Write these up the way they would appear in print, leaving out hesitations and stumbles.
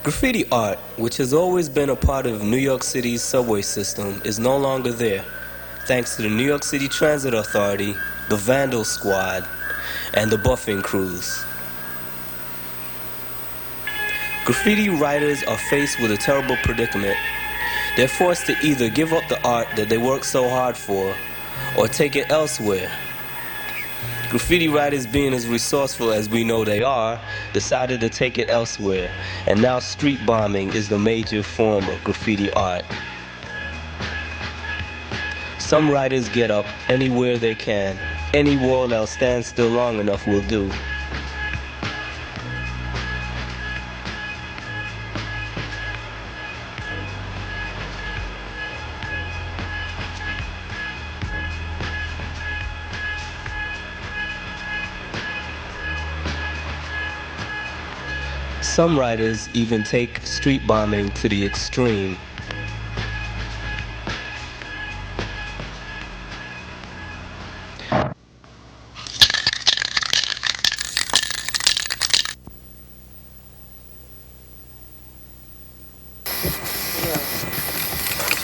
Graffiti art, which has always been a part of New York City's subway system, is no longer there, thanks to the New York City Transit Authority, the Vandal Squad, and the buffing crews. Graffiti writers are faced with a terrible predicament. They're forced to either give up the art that they worked so hard for, or take it elsewhere. Graffiti writers, being as resourceful as we know they are, decided to take it elsewhere, and now street bombing is the major form of graffiti art. Some writers get up anywhere they can. Any wall that'll stand still long enough will do. Some writers even take street bombing to the extreme.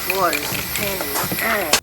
Boy, it's a pain in the ass.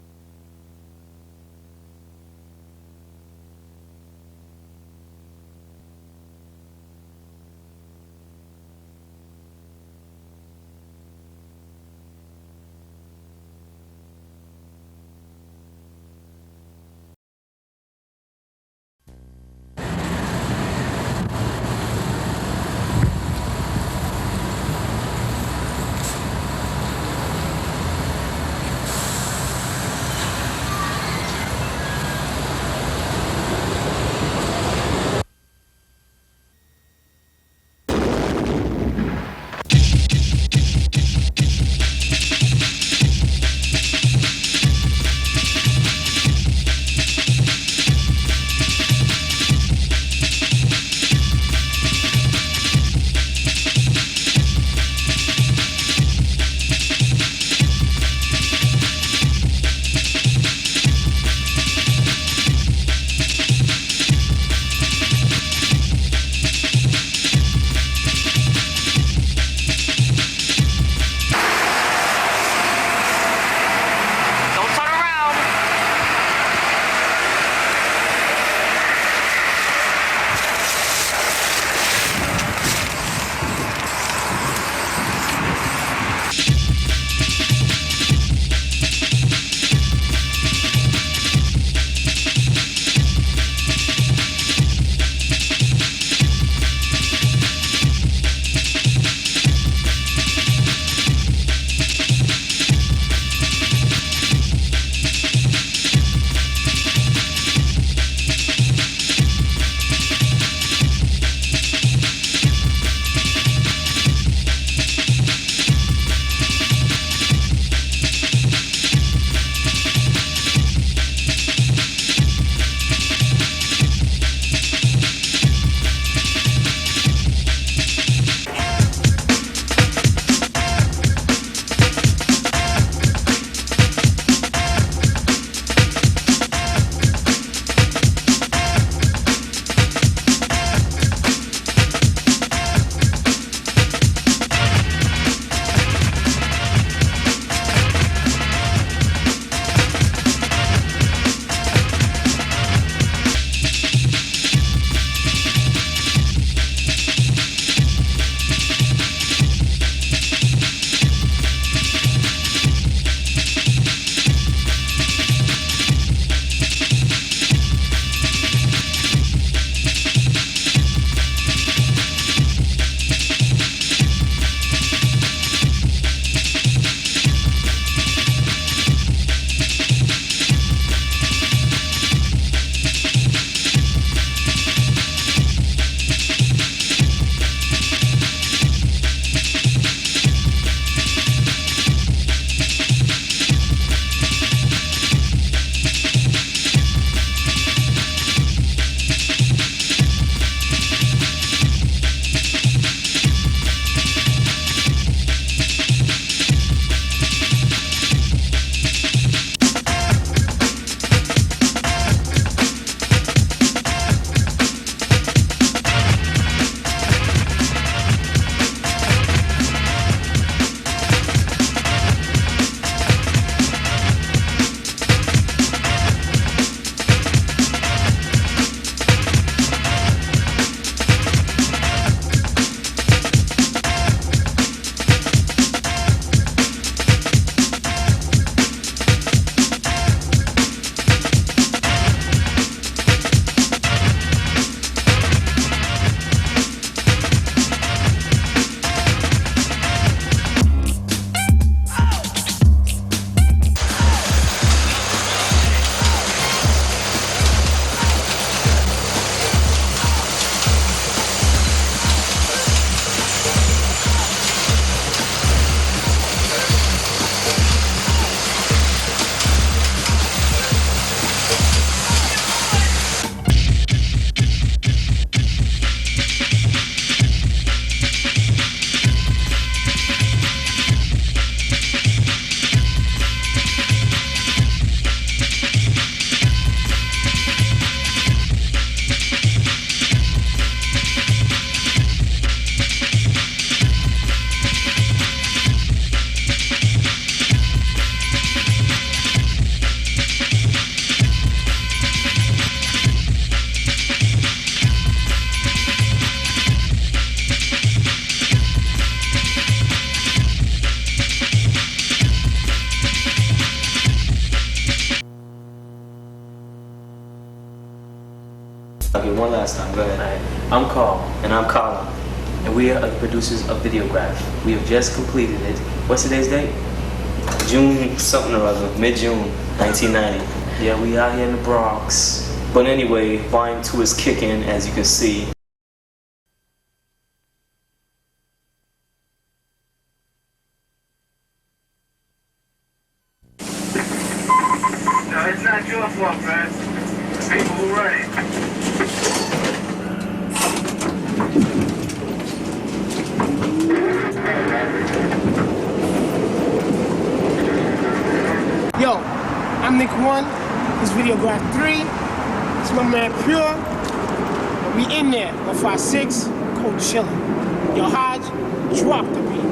one last time. Go ahead. Right. I'm Carl. And I'm Colin. And we are the producers of Videograph. We have just completed it. What's today's date? June something or other, mid-June, 1990. Yeah, we out here in the Bronx. But anyway, Volume 2 is kicking, as you can see. No, it's not your fault, man. The people who run it. Yo, I'm Nick 1. This is Videograph 3. It's my man Pure. We in there. 156. Cold chillin'. Yo, Hodge, drop the beat.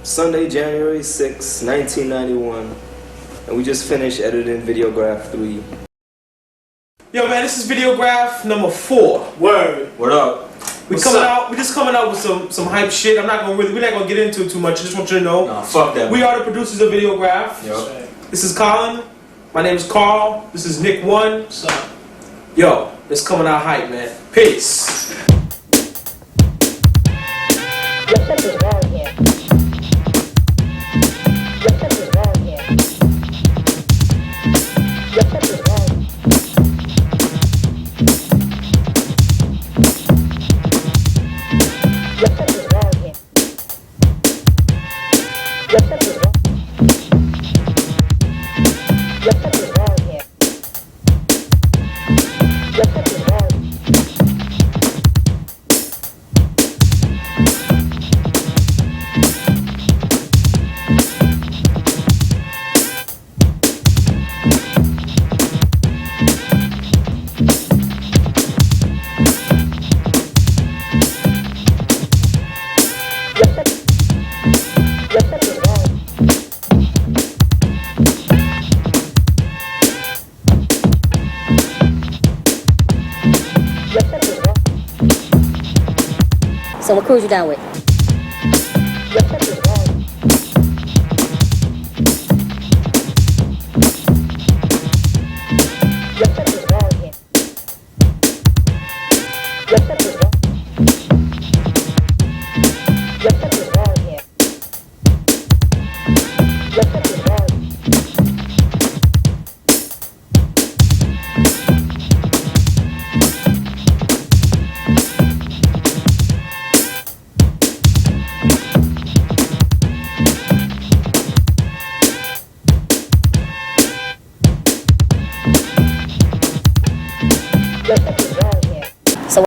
Sunday, January 6, 1991. And we just finished editing Videograph 3. Yo man, this is Videograph number 4. Word. What up? We just coming out with some hype shit. we're not gonna get into it too much. I just want you to know. Nah, fuck that. We are the producers of Videograph. Yep. This is Colin. My name is Carl. This is Nick 1. What's up? Yo, it's coming out hype, man. Peace. Something's wrong here. Something's wrong here. Something's wrong. Something's wrong here. Something's wrong. Something's wrong here. Something's wrong. So what cruise you down with? Your step is wrong. Your step is wrong here. Your step is wrong. Your step is wrong here. Your step is wrong. Your step is wrong here. So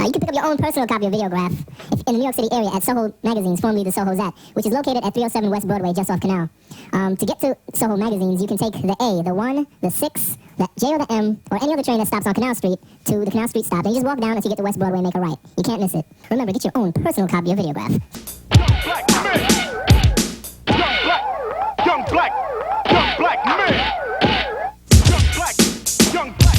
You can pick up your own personal copy of Videograph in the New York City area at Soho Magazines, formerly the Soho Zat, which is located at 307 West Broadway, just off Canal. To get to Soho Magazines, you can take the A, the 1, the 6, the J or the M, or any other train that stops on Canal Street to the Canal Street stop. Then you just walk down until you get to West Broadway and make a right. You can't miss it. Remember, get your own personal copy of Videograph. Young black men. Young black men. Young black.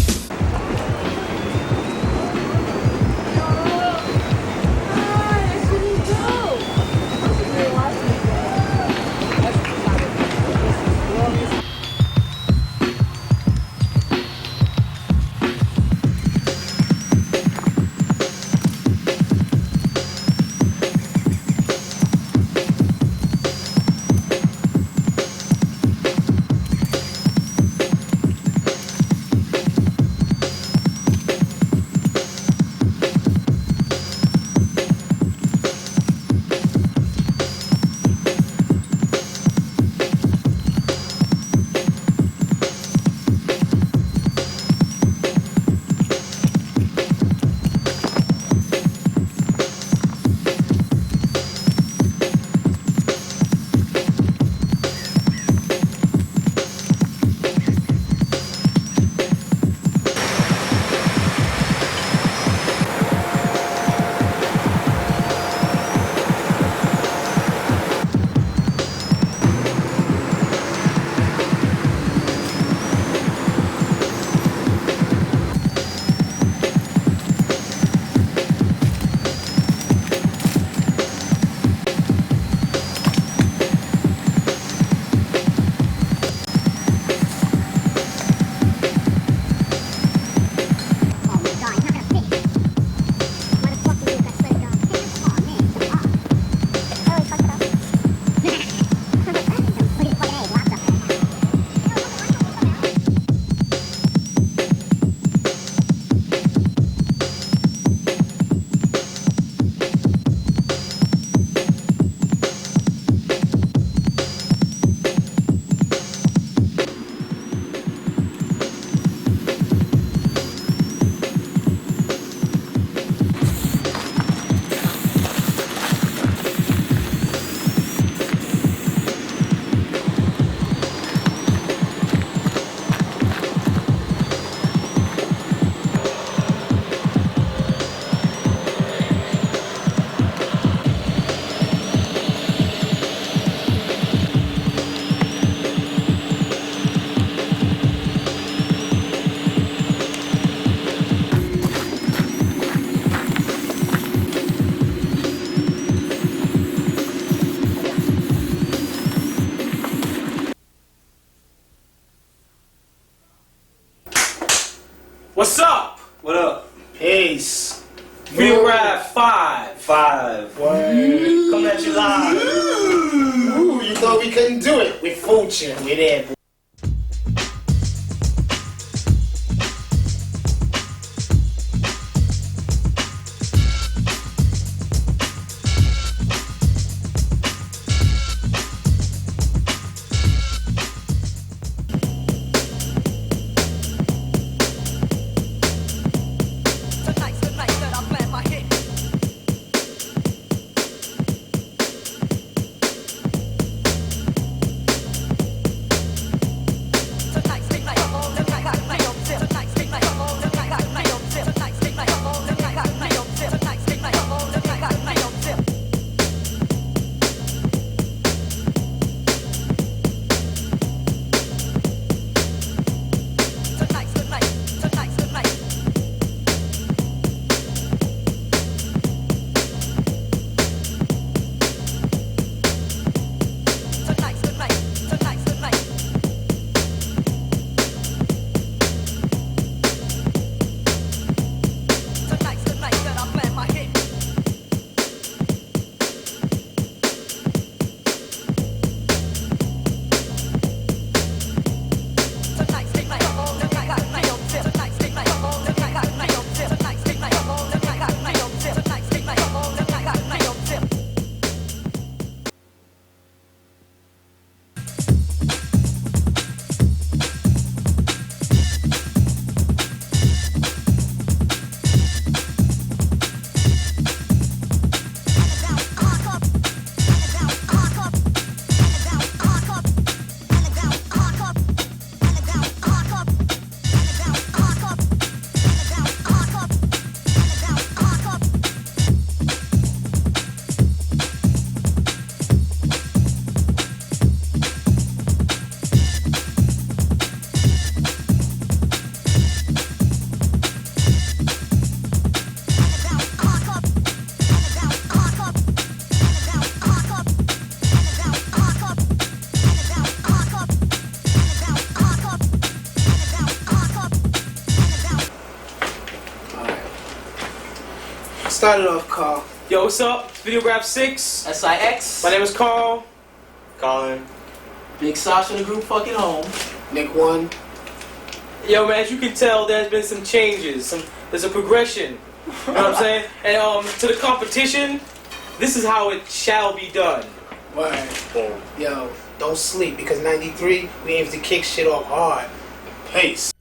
Peace. Videograph 5. 5. Word. Coming at you live. Ooh, you thought we couldn't do it? With Future, we're there, boy. Start it off, Carl. Yo, what's up? It's Videograph 6. SIX. My name is Carl. Colin. Big Sasha in the group fucking home. Nick 1. Yo, man, as you can tell, there's been some changes. There's a progression. You know what I'm saying? And to the competition, this is how it shall be done. Word. Yo, don't sleep, because 93, we aim to kick shit off hard. Peace.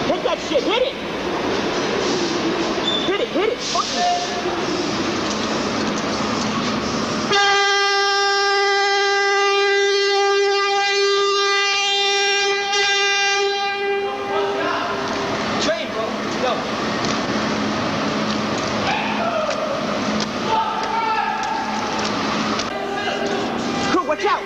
Hit that shit, hit it! Hit it, fuck Train, bro. Go. Crew, watch out!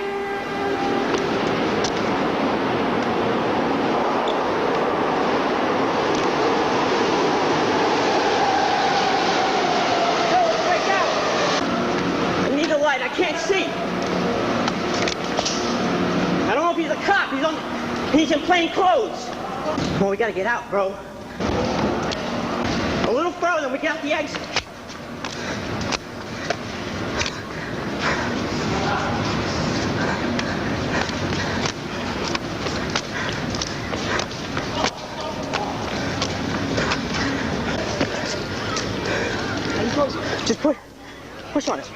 I can't see. I don't know if he's a cop. He's in plain clothes. Well, we gotta get out, bro. A little further, we get out the exit. How you close? Just push on it.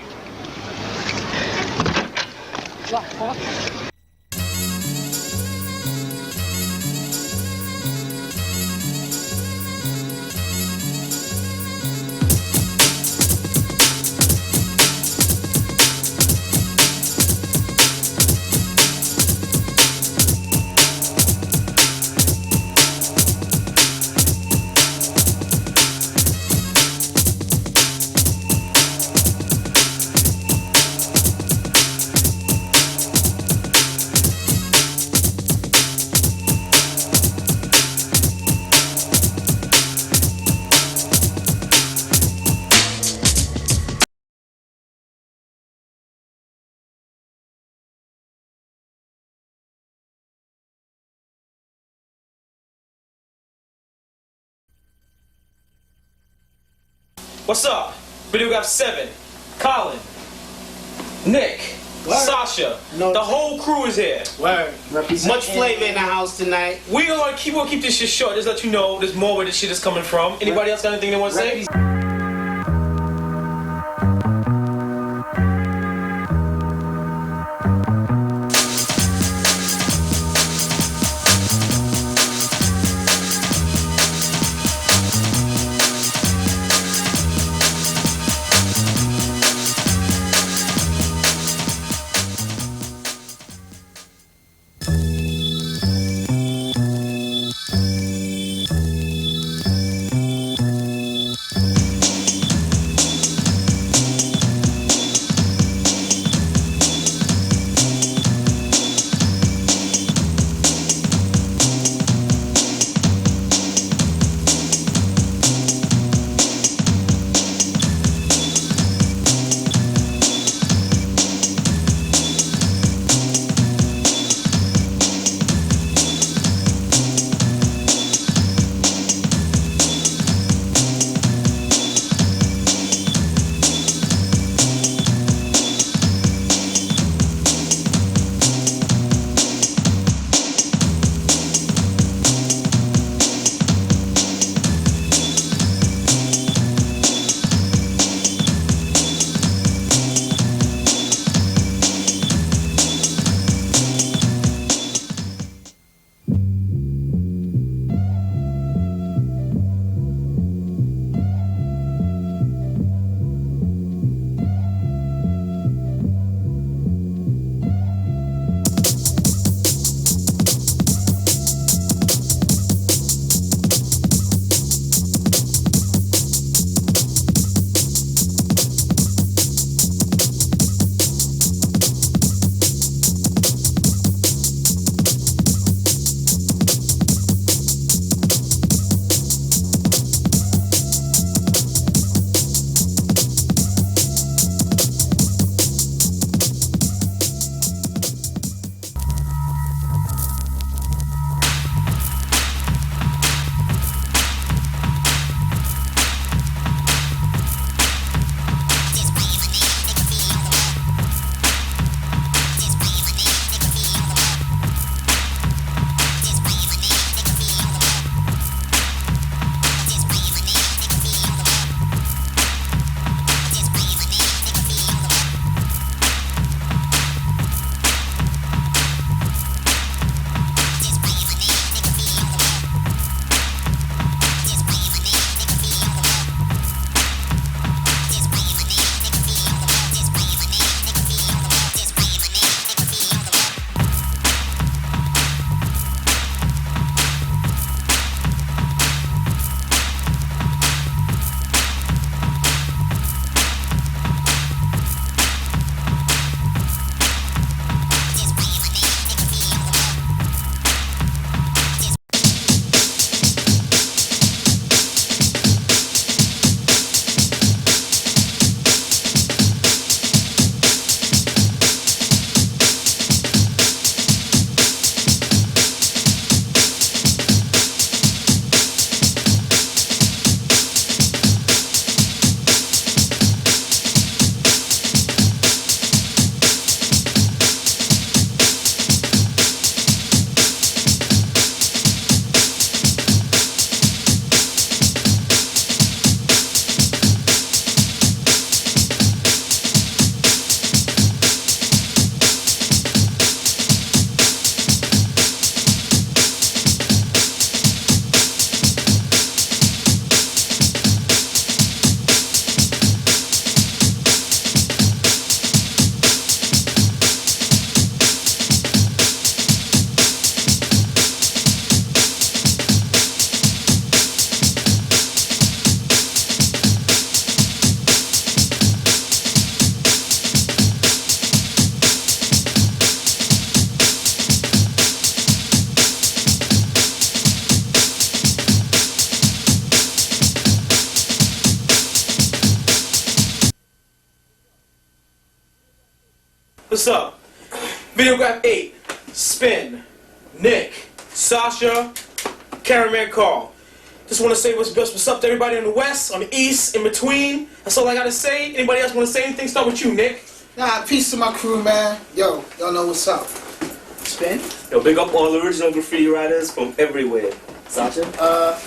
What's up? Videograph 7. Colin. Nick. Sasha. The whole crew is here. Word. Much flavor in the house tonight. We're gonna keep this shit short. Just let you know there's more where this shit is coming from. Anybody else got anything they want to say? What's up? Videograph 8, Spin, Nick, Sasha, Cameraman Carl. Just want to say what's up to everybody on the west, on the east, in between. That's all I gotta say. Anybody else want to say anything? Start with you, Nick. Nah, peace to my crew, man. Yo, y'all know what's up. Spin? Yo, big up all the original graffiti writers from everywhere. Sasha?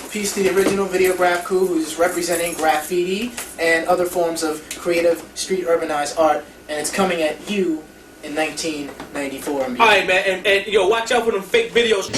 Peace to the original Videograph crew who's representing graffiti and other forms of creative street urbanized art, and it's coming at you in 1994. Alright, man, and yo, watch out for them fake videos.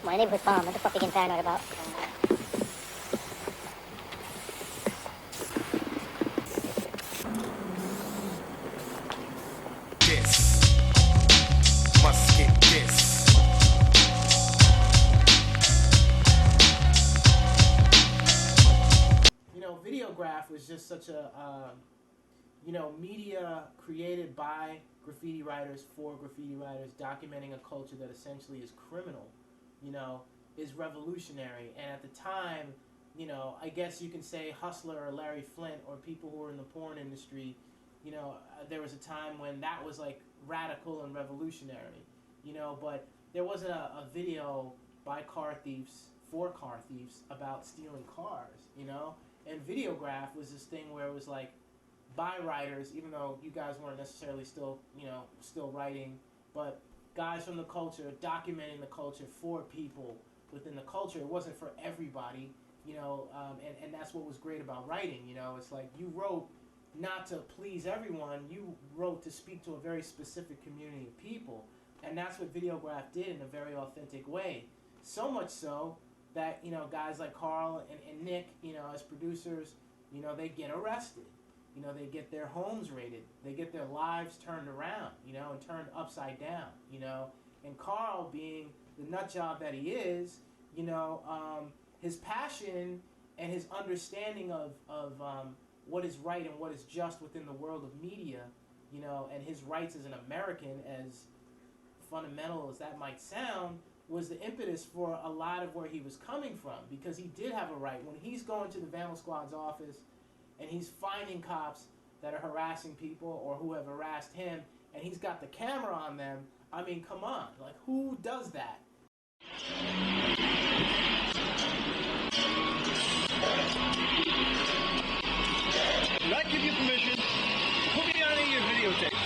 My neighborhood bomb. What the fuck are you getting paranoid about? This must get this. You know, Videograph was just such a, media created by graffiti writers for graffiti writers, documenting a culture that essentially is criminal, is revolutionary. And at the time, I guess you can say Hustler or Larry Flint or people who were in the porn industry, there was a time when that was like radical and revolutionary, but there wasn't a video by car thieves for car thieves about stealing cars, and Videograph was this thing where it was like by writers, even though you guys weren't necessarily still writing, but guys from the culture documenting the culture for people within the culture. It wasn't for everybody, and that's what was great about writing. It's like you wrote not to please everyone, you wrote to speak to a very specific community of people, and that's what Videograph did in a very authentic way. So much so that guys like Carl and Nick, as producers, they get arrested. They get their homes raided. They get their lives turned around, and turned upside down, And Carl, being the nut job that he is, his passion and his understanding of what is right and what is just within the world of media, and his rights as an American, as fundamental as that might sound, was the impetus for a lot of where he was coming from, because he did have a right. When he's going to the Vandal Squad's office and he's finding cops that are harassing people or who have harassed him, and he's got the camera on them, I mean, come on, like, who does that? Did I give you permission to put me on any of your videotapes?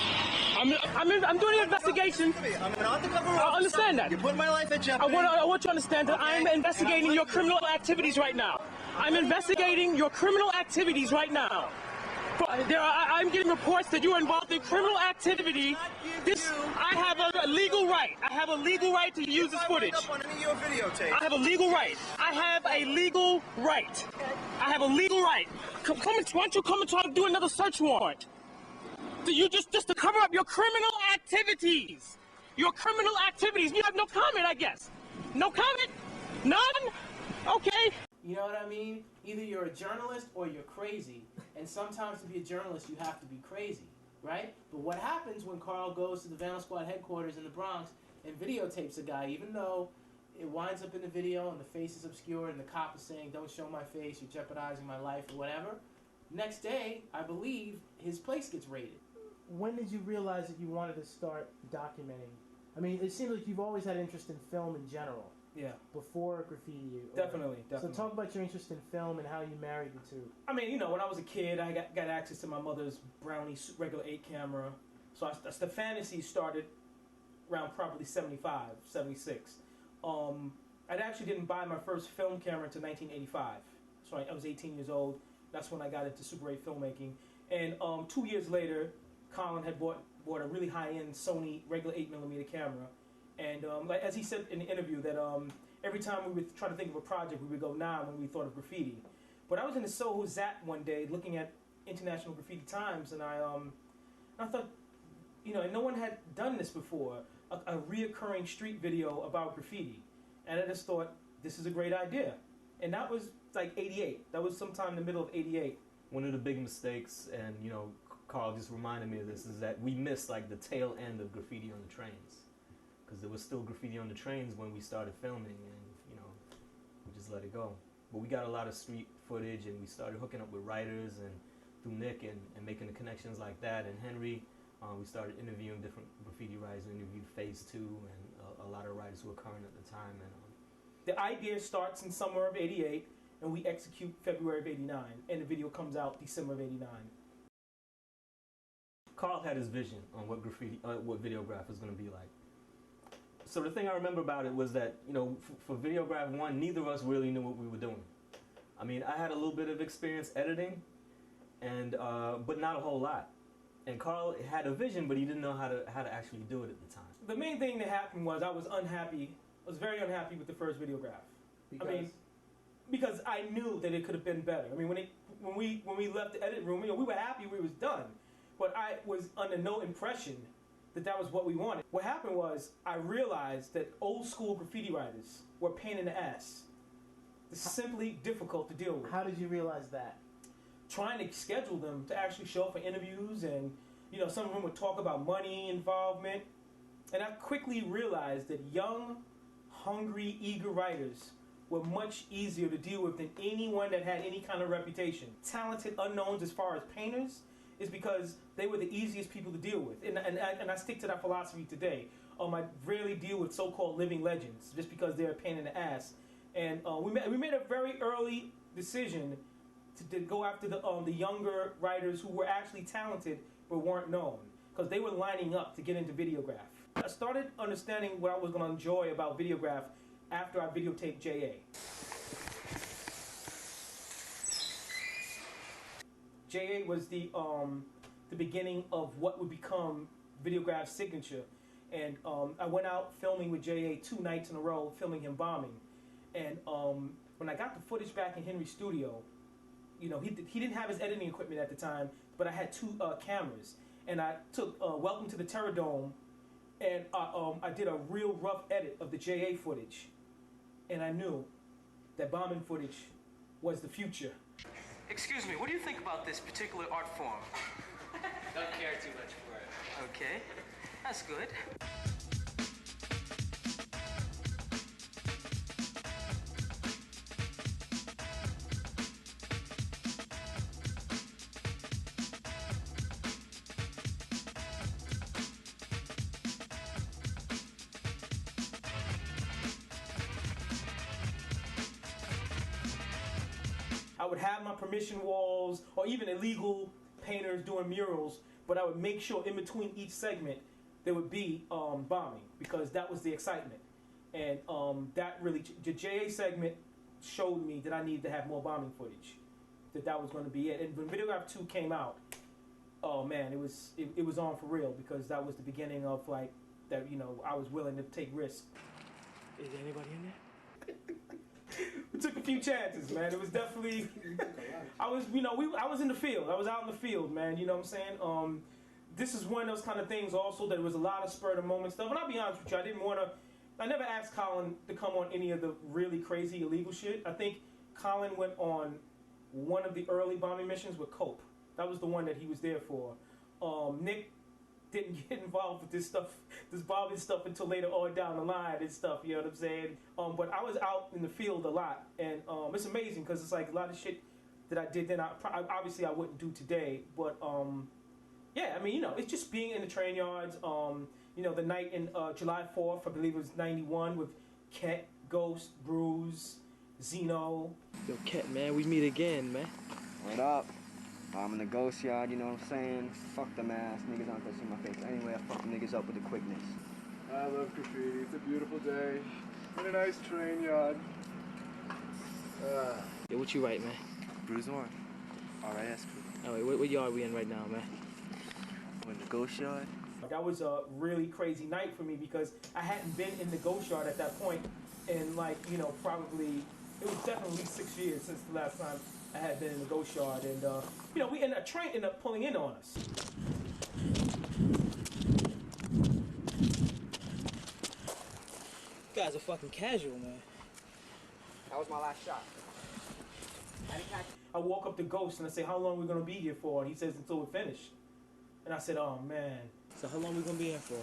I'm doing an investigation. I'm an undercover officer. I understand that. You put my life at jeopardy. I want you to understand that I'm investigating your criminal activities right now. I'm investigating your criminal activities right now. I'm getting reports that you are involved in criminal activity. I have a legal right. I have a legal right to use this footage. I have a legal right. I have a legal right. I have a legal right. Why don't you come and try to do another search warrant? You just to cover up your criminal activities. Your criminal activities. You have no comment, I guess. No comment? None? Okay. You know what I mean? Either you're a journalist or you're crazy. And sometimes to be a journalist, you have to be crazy, right? But what happens when Carl goes to the Vandal Squad headquarters in the Bronx and videotapes a guy, even though it winds up in the video and the face is obscured and the cop is saying, don't show my face, you're jeopardizing my life or whatever. Next day, I believe, his place gets raided. When did you realize that you wanted to start documenting? I mean, it seems like you've always had interest in film in general. Yeah. Before graffiti. Definitely. So talk about your interest in film and how you married the two. I mean, you know, when I was a kid, I got access to my mother's Brownie regular 8 camera. So the fantasy started around probably 75, 76. I actually didn't buy my first film camera until 1985. So I was 18 years old. That's when I got into Super 8 filmmaking. And 2 years later, Colin had bought a really high-end Sony regular 8mm camera. And like as he said in the interview, that every time we would try to think of a project, we would go nah when we thought of graffiti. But I was in the Soho Zat one day looking at International Graffiti Times, and I thought, you know, and no one had done this before, a reoccurring street video about graffiti. And I just thought, this is a great idea. And that was like 88. That was sometime in the middle of 88. One of the big mistakes, and you know, Carl just reminded me of this, is that we missed like the tail end of graffiti on the trains. Because there was still graffiti on the trains when we started filming, and you know, we just let it go. But we got a lot of street footage, and we started hooking up with writers and through Nick and making the connections like that. And Henry, we started interviewing different graffiti writers. We interviewed Phase 2 and a lot of writers who were current at the time. And the idea starts in summer of 88, and we execute February of 89, and the video comes out December of 89. Carl had his vision on what graffiti, what Videograph was going to be like. So the thing I remember about it was that, you know, for Videograph 1, neither of us really knew what we were doing. I mean, I had a little bit of experience editing, and but not a whole lot. And Carl had a vision, but he didn't know how to actually do it at the time. The main thing that happened was I was unhappy. I was very unhappy with the first Videograph. Because? I mean, because I knew that it could have been better. I mean, when we left the edit room, you know, we were happy we was done, but I was under no impression that was what we wanted. What happened was I realized that old school graffiti writers were a pain in the ass. It's simply difficult to deal with. How did you realize that? Trying to schedule them to actually show up for interviews, and you know, some of them would talk about money involvement. And I quickly realized that young, hungry, eager writers were much easier to deal with than anyone that had any kind of reputation. Talented unknowns as far as painters is because they were the easiest people to deal with. And I stick to that philosophy today. I rarely deal with so-called living legends just because they're a pain in the ass. And we made a very early decision to go after the younger writers who were actually talented but weren't known, because they were lining up to get into Videograph. I started understanding what I was going to enjoy about Videograph after I videotaped J.A. J.A. was the beginning of what would become Videograph's signature. And I went out filming with J.A. 2 nights in a row, filming him bombing. And when I got the footage back in Henry's studio, you know, he didn't have his editing equipment at the time, but I had 2 cameras. And I took Welcome to the Terror Dome, and I did a real rough edit of the J.A. footage. And I knew that bombing footage was the future. Excuse me, what do you think about this particular art form? Don't care too much for it. Okay, that's good. would have my permission walls, or even illegal painters doing murals, but I would make sure in between each segment there would be bombing, because that was the excitement. And that really, the JA segment showed me that I needed to have more bombing footage, that was going to be it. And when Videograph 2 came out, oh man, it was on for real, because that was the beginning of like that. You know, I was willing to take risks. Is there anybody in there? We took a few chances, man. It was definitely. I was in the field. I was out in the field, man. You know what I'm saying? This is one of those kind of things also that was a lot of spur of the moment stuff. And I'll be honest with you, I never asked Colin to come on any of the really crazy illegal shit. I think Colin went on one of the early bombing missions with Cope. That was the one that he was there for. Nick didn't get involved with this stuff, this bombing stuff, until later on down the line and stuff, you know what I'm saying? But I was out in the field a lot, and it's amazing, because it's like a lot of shit that I did then, obviously I wouldn't do today, but yeah, I mean, you know, it's just being in the train yards. You know, the night in July 4th, I believe it was 91, with Ket, Ghost, Bruise, Zeno. Yo, Ket, man, we meet again, man. What up? I'm in the ghost yard, you know what I'm saying? Fuck them ass niggas aren't gonna see my face anyway. I fuck niggas up with the quickness. I love graffiti. It's a beautiful day in a nice train yard. Yo, what you write, man? Bruise 1. RIS crew. All right, what yard we in right now, man? We're in the ghost yard. That was a really crazy night for me, because I hadn't been in the ghost yard at that point in, like, you know, probably, it was definitely 6 years since the last time I had been in the ghost yard. And, you know, a train ended up pulling in on us. You guys are fucking casual, man. That was my last shot. I walk up to Ghost and I say, how long are we going to be here for? And he says, until we're finished. And I said, oh, man. So how long we going to be in for?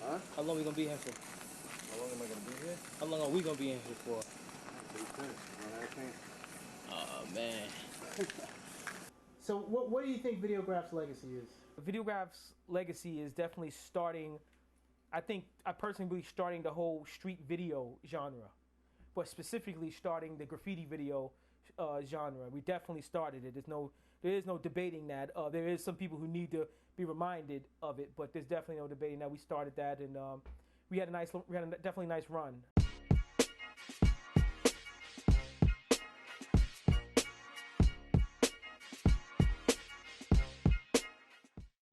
Huh? How long we going to be in for? How long am I going to be here? How long are we going to be in here for? Oh, man. So what do you think Videograph's legacy is? Videograph's legacy is definitely starting, I personally believe starting the whole street video genre, but specifically starting the graffiti video genre. We definitely started it. There is no debating that. There is some people who need to be reminded of it, but there's definitely no debating that we started that, and we had a definitely nice run.